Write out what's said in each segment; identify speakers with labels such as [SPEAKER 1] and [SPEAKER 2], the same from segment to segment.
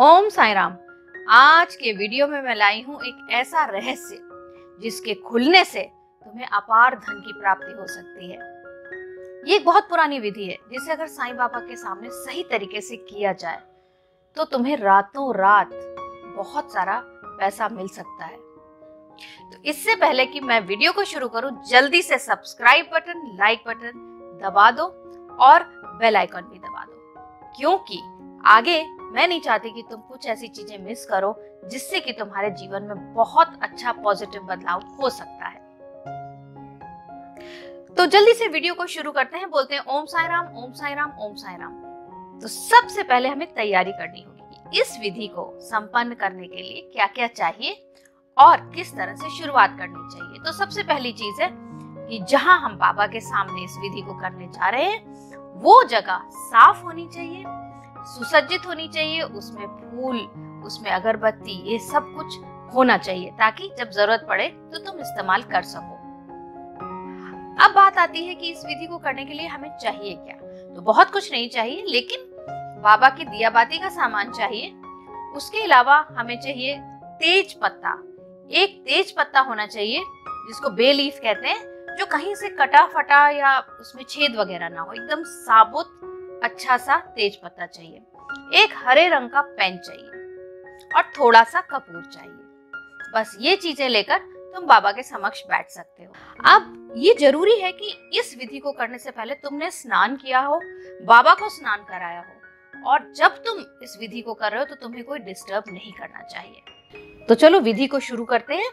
[SPEAKER 1] ओम साई राम। आज के वीडियो में मैं लाई हूँ एक ऐसा रहस्य जिसके खुलने से तुम्हें अपार धन की प्राप्ति हो सकती है। ये एक बहुत पुरानी विधि है जिसे अगर साईं बाबा के सामने सही तरीके से किया जाए तो तुम्हें रातों रात बहुत सारा पैसा मिल सकता है। तो इससे पहले कि मैं वीडियो को शुरू करूं, जल्दी से सब्सक्राइब बटन, लाइक बटन दबा दो और बेल आइकन भी दबा दो, क्योंकि आगे मैं नहीं चाहती कि तुम कुछ ऐसी चीजें मिस करो जिससे कि तुम्हारे जीवन में बहुत अच्छा पॉजिटिव बदलाव हो सकता है। तो जल्दी से वीडियो को शुरू करते हैं। बोलते हैं ओम साई राम, ओम साई राम, ओम साई राम। तो सबसे पहले हमें तैयारी करनी होगी कि इस विधि को संपन्न करने के लिए क्या क्या चाहिए और किस तरह से शुरुआत करनी चाहिए। तो सबसे पहली चीज है कि जहां हम बाबा के सामने इस विधि को करने जा रहे हैं वो जगह साफ होनी चाहिए, सुसज्जित होनी चाहिए, उसमें फूल, उसमें अगरबत्ती, ये सब कुछ होना चाहिए ताकि जब जरूरत पड़े तो तुम इस्तेमाल कर सको। अब बात आती है कि इस विधि को करने के लिए हमें चाहिए क्या। तो बहुत कुछ नहीं चाहिए, लेकिन बाबा की दिया बाती का सामान चाहिए। उसके अलावा हमें चाहिए तेज पत्ता। एक तेज पत्ता होना चाहिए जिसको बे लीफ कहते हैं, जो कहीं से कटा फटा या उसमें छेद वगैरह ना हो, एकदम साबुत अच्छा सा तेज पत्ता चाहिए। एक हरे रंग का पेन चाहिए और थोड़ा सा कपूर चाहिए। बस ये चीजें लेकर तुम बाबा के समक्ष बैठ सकते हो। अब ये जरूरी है कि इस विधि को करने से पहले तुमने स्नान किया हो, बाबा को स्नान कराया हो, और जब तुम इस विधि को कर रहे हो तो तुम्हें कोई डिस्टर्ब नहीं करना चाहिए। तो चलो विधि को शुरू करते हैं।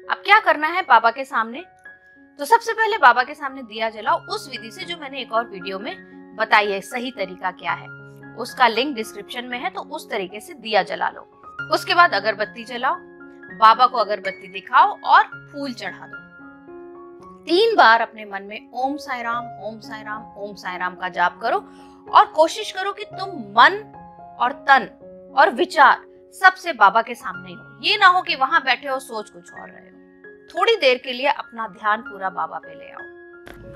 [SPEAKER 1] अब क्या करना है बाबा के सामने, तो सबसे पहले बाबा के सामने दिया जलाओ उस विधि से जो मैंने एक और वीडियो में बताई है। सही तरीका क्या है उसका लिंक डिस्क्रिप्शन में है, तो उस तरीके से दिया जला लो। उसके बाद अगरबत्ती जलाओ, बाबा को अगरबत्ती दिखाओ और फूल चढ़ा दो। 3 बार अपने मन में ओम साई राम, ओम साई राम, ओम साई राम का जाप करो और कोशिश करो कि तुम मन और तन और विचार सबसे बाबा के सामने हो। ये ना हो कि वहां बैठे हो सोच कुछ और रहे हो। थोड़ी देर के लिए अपना ध्यान पूरा बाबा पे ले आओ।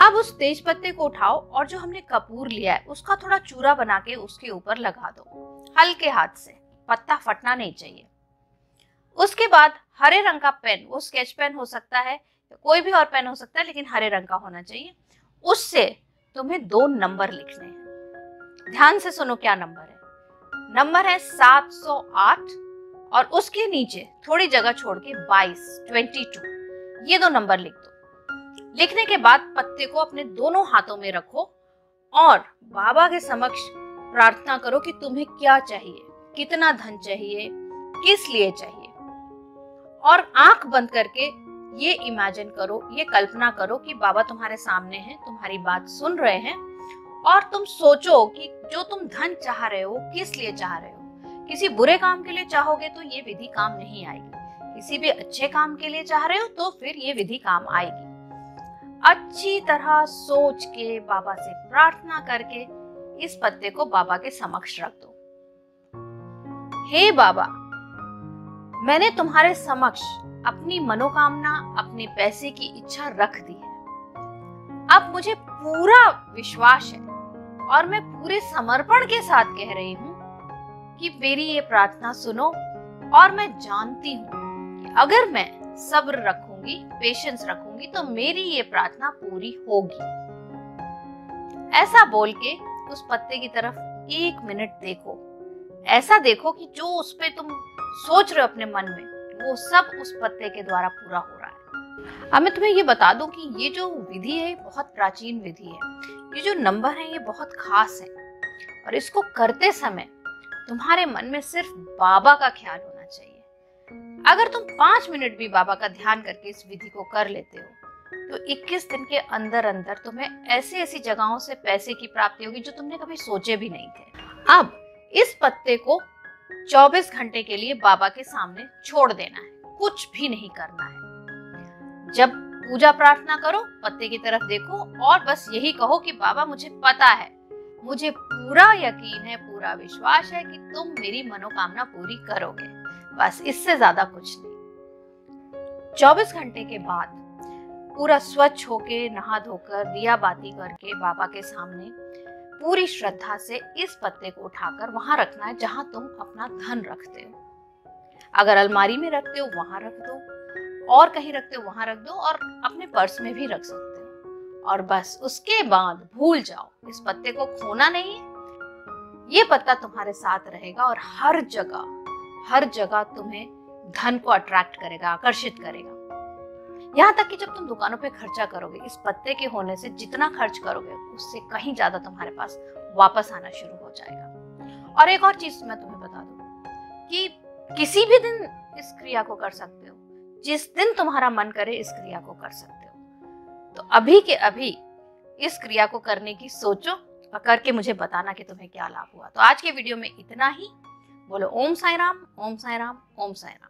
[SPEAKER 1] अब उस तेज पत्ते को उठाओ और जो हमने कपूर लिया है उसका थोड़ा चूरा बना के उसके ऊपर लगा दो, हल्के हाथ से, पत्ता फटना नहीं चाहिए। उसके बाद हरे रंग का पेन, वो स्केच पेन हो सकता है, कोई भी और पेन हो सकता है, लेकिन हरे रंग का होना चाहिए। उससे तुम्हें 2 नंबर लिखने हैं। ध्यान से सुनो क्या नंबर है। नंबर है 708 और उसके नीचे थोड़ी जगह छोड़ के 22, ये 2 नंबर लिख दो। लिखने के बाद पत्ते को अपने दोनों हाथों में रखो और बाबा के समक्ष प्रार्थना करो कि तुम्हें क्या चाहिए, कितना धन चाहिए, किस लिए चाहिए। और आंख बंद करके ये इमेजिन करो, ये कल्पना करो कि बाबा तुम्हारे सामने हैं, तुम्हारी बात सुन रहे हैं, और तुम सोचो कि जो तुम धन चाह रहे हो किस लिए चाह रहे हो। किसी बुरे काम के लिए चाहोगे तो ये विधि काम नहीं आएगी। किसी भी अच्छे काम के लिए चाह रहे हो तो फिर ये विधि काम आएगी। अच्छी तरह सोच के बाबा से प्रार्थना करके इस पत्ते को बाबा के समक्ष रख दो। हे बाबा, मैंने तुम्हारे समक्ष अपनी मनोकामना, अपने पैसे की इच्छा रख दी है। अब मुझे पूरा विश्वास है और मैं पूरे समर्पण के साथ कह रही हूँ कि मेरी ये प्रार्थना सुनो, और मैं जानती हूँ कि अगर मैं सब्र रखूंगी, पेशेंस रखूंगी, तो मेरी ये प्रार्थना पूरी होगी। ऐसा बोल के उस पत्ते की तरफ 1 मिनट देखो। ऐसा देखो कि जो उस पे तुम सोच रहे हो अपने मन में, वो सब उस पत्ते के द्वारा पूरा हो रहा है। अब मैं तुम्हें ये बता दूं कि ये जो विधि है बहुत प्राचीन विधि है। ये जो नंबर है ये बहुत खास है और इसको करते समय तुम्हारे मन में सिर्फ बाबा का ख्याल होना चाहिए। अगर तुम 5 मिनट भी बाबा का ध्यान करके इस विधि को कर लेते हो तो 21 दिन के अंदर अंदर तुम्हें ऐसी ऐसी जगहों से पैसे की प्राप्ति होगी जो तुमने कभी सोचे भी नहीं थे। अब इस पत्ते को 24 घंटे के लिए बाबा के सामने छोड़ देना है, कुछ भी नहीं करना है। जब पूजा प्रार्थना करो, पत्ते की तरफ देखो और बस यही कहो कि बाबा, मुझे पता है, मुझे पूरा यकीन है, पूरा विश्वास है कि तुम मेरी मनोकामना पूरी करोगे। बस इससे ज्यादा कुछ नहीं। 24 घंटे के बाद पूरा स्वच्छ होके, नहा धोकर, दिया बाती करके बाबा के सामने पूरी श्रद्धा से इस पत्ते को उठाकर वहां रखना है जहां तुम अपना धन रखते हो। अगर अलमारी में रखते हो वहां रख दो, और कहीं रखते हो वहां रख दो, और अपने पर्स में भी रख सकते हो। और बस उसके बाद भूल जाओ, इस पत्ते को खोना नहीं है। ये पत्ता तुम्हारे साथ रहेगा और हर जगह तुम्हें धन को अट्रैक्ट करेगा, आकर्षित करेगा। यहाँ तक कि जब तुम दुकानों पे खर्चा करोगे, इस पत्ते के होने से जितना खर्च करोगे उससे कहीं ज्यादा तुम्हारे पास वापस आना शुरू हो जाएगा। और एक और चीज मैं तुम्हें बता दूं कि किसी भी दिन इस क्रिया को कर सकते हो, जिस दिन तुम्हारा मन करे इस क्रिया को कर सकते हो। तो अभी के अभी इस क्रिया को करने की सोचो और करके मुझे बताना कि तुम्हें क्या लाभ हुआ। तो आज के वीडियो में इतना ही। बोलो ओम साई राम, ओम साई राम, ओम साई राम।